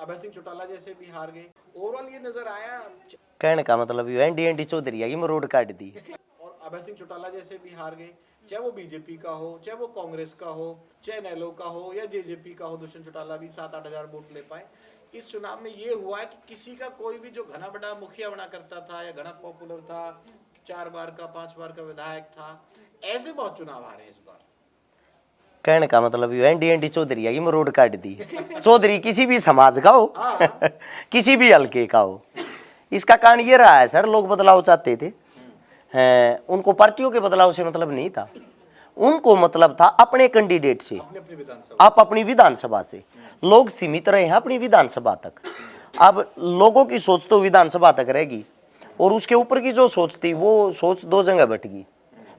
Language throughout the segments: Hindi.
अभय सिंह चौटाला जैसे भी हार गए। ओवरऑल ये नजर आया, कहने का मतलब ये एनडी चौधरी है कि रोड काट दी। और अभय सिंह चौटाला जैसे भी हार गए, चाहे वो बीजेपी का हो, चाहे वो कांग्रेस का हो, चाहे नेलो का हो या जेजेपी का हो। दुष्यंत चौटाला भी 7-8 हजार वोट ले पाए। इस चुनाव में ये हुआ है कि किसी का कोई भी जो घना बड़ा मुखिया बना करता था या घना पॉपुलर था, 4 बार का 5 बार का विधायक था, ऐसे बहुत चुनाव आ रहे हैं इस बार। कहने का मतलब ये एनडी चौधरी है कि रोड काट दी। चौधरी किसी भी समाज का हो, किसी भी हल्के का हो। इसका कारण ये रहा है सर, लोग बदलाव चाहते थे, उनको पार्टियों के बदलाव से मतलब नहीं था, उनको मतलब था अपने कैंडिडेट से, आप अपनी विधानसभा से। लोग सीमित रहे हैं अपनी विधानसभा तक। अब लोगों की सोच तो विधानसभा तक रहेगी और उसके ऊपर की जो सोच थी वो सोच दो जगह बट गई।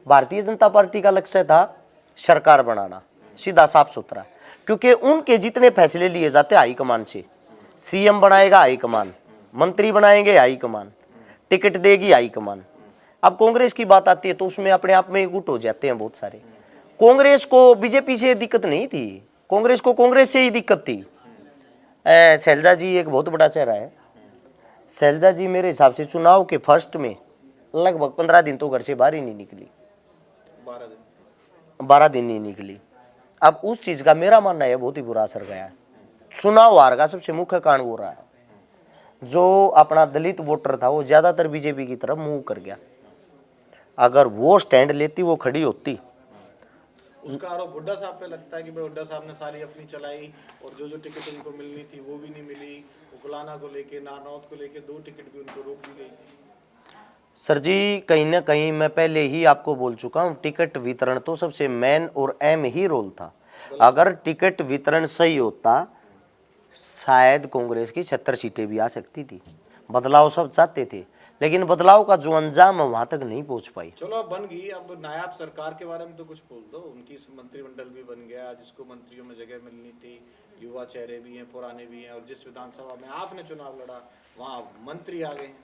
भारतीय जनता पार्टी का लक्ष्य था सरकार बनाना, सीधा साफ सुथरा, क्योंकि उनके जितने फैसले लिए जाते हाईकमान से, सीएम बनाएगा हाईकमान, मंत्री बनाएंगे हाईकमान, टिकट देगी हाईकमान। अब कांग्रेस की बात आती है तो उसमें अपने आप में गुट हो जाते हैं बहुत सारे। कांग्रेस को बीजेपी से दिक्कत नहीं थी, कांग्रेस को कांग्रेस से ही दिक्कत थी। शैलजा जी एक बहुत बड़ा चेहरा है। शैलजा जी मेरे हिसाब से चुनाव के फर्स्ट में लगभग 15 दिन तो घर से बाहर ही नहीं निकली, 12 दिन नहीं निकली। अब उस चीज का मेरा मानना है बहुत ही बुरा असर गया है। चुनाव हार का सबसे मुख्य कारण वो रहा है, जो अपना दलित वोटर था वो ज्यादातर बीजेपी की तरफ मुंह कर गया। अगर वो स्टैंड लेती, वो खड़ी होती। उसका आरोप हुड्डा साहब पे लगता है कि भाई हुड्डा साहब ने सारी अपनी चलाई और जो टिकट उनको मिलनी थी वो भी नहीं मिली। उकलाना को लेके, नारनौत को लेके 2 टिकट भी उनको रोक दी गई थी। सर जी कहीं ना कहीं मैं पहले ही आपको बोल चुका हूँ, टिकट वितरण तो सबसे मेन और अहम ही रोल था। अगर टिकट वितरण सही होता शायद कांग्रेस की 76 सीटें भी आ सकती थी। बदलाव सब चाहते थे, लेकिन बदलाव का जो अंजाम है वहां तक नहीं पहुंच पाई। चलो अब बन गई, अब नायाब सरकार के बारे में तो कुछ बोल दो। उनकी मंत्रिमंडल भी बन गया, जिसको मंत्रियों में जगह मिलनी थी, युवा चेहरे भी हैं, पुराने भी हैं, और जिस विधानसभा में आपने चुनाव लड़ा वहाँ मंत्री आ गए हैं।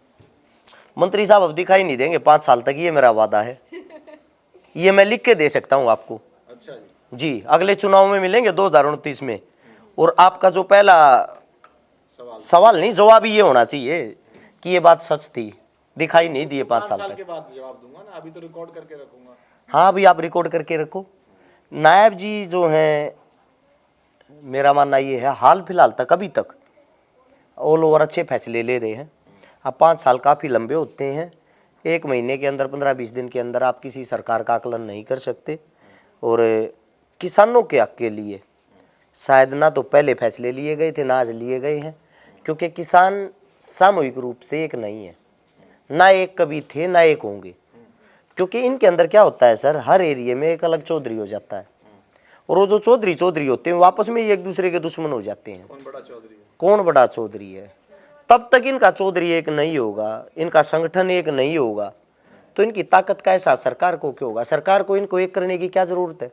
मंत्री साहब अब दिखाई नहीं देंगे 5 साल तक, ये मेरा वादा है। ये मैं लिख के दे सकता हूँ आपको। अच्छा जी, अगले चुनाव में मिलेंगे 2029 में। और आपका जो पहला सवाल नहीं, जवाब ये होना चाहिए कि ये बात सच थी, दिखाई नहीं दिए 5 साल तक। के बाद जवाब दूंगा ना, अभी तो रिकॉर्ड करके रखूंगा। हाँ, अभी आप रिकॉर्ड करके रखो। नायब जी जो हैं, मेरा मानना ये है हाल फिलहाल तक अभी तक ऑल ओवर अच्छे फैसले ले रहे हैं। अब 5 साल काफ़ी लंबे होते हैं, 1 महीने के अंदर 15-20 दिन के अंदर आप किसी सरकार का आकलन नहीं कर सकते। और किसानों के हक के लिए शायद ना तो पहले फैसले लिए गए थे, ना आज लिए गए हैं, क्योंकि किसान सामूहिक रूप से एक नहीं है, ना एक कभी थे ना एक होंगे। क्योंकि इनके अंदर क्या होता है सर, हर एरिया में एक अलग चौधरी हो जाता है, और वो जो चौधरी होते हैं वो आपस में ही एक दूसरे के दुश्मन हो जाते हैं। कौन बड़ा चौधरी है, कौन बड़ा चौधरी है। तब तक इनका चौधरी एक नहीं होगा, इनका संगठन एक नहीं होगा, तो इनकी ताकत का एहसास सरकार को क्यों होगा। सरकार को इनको एक करने की क्या जरूरत है।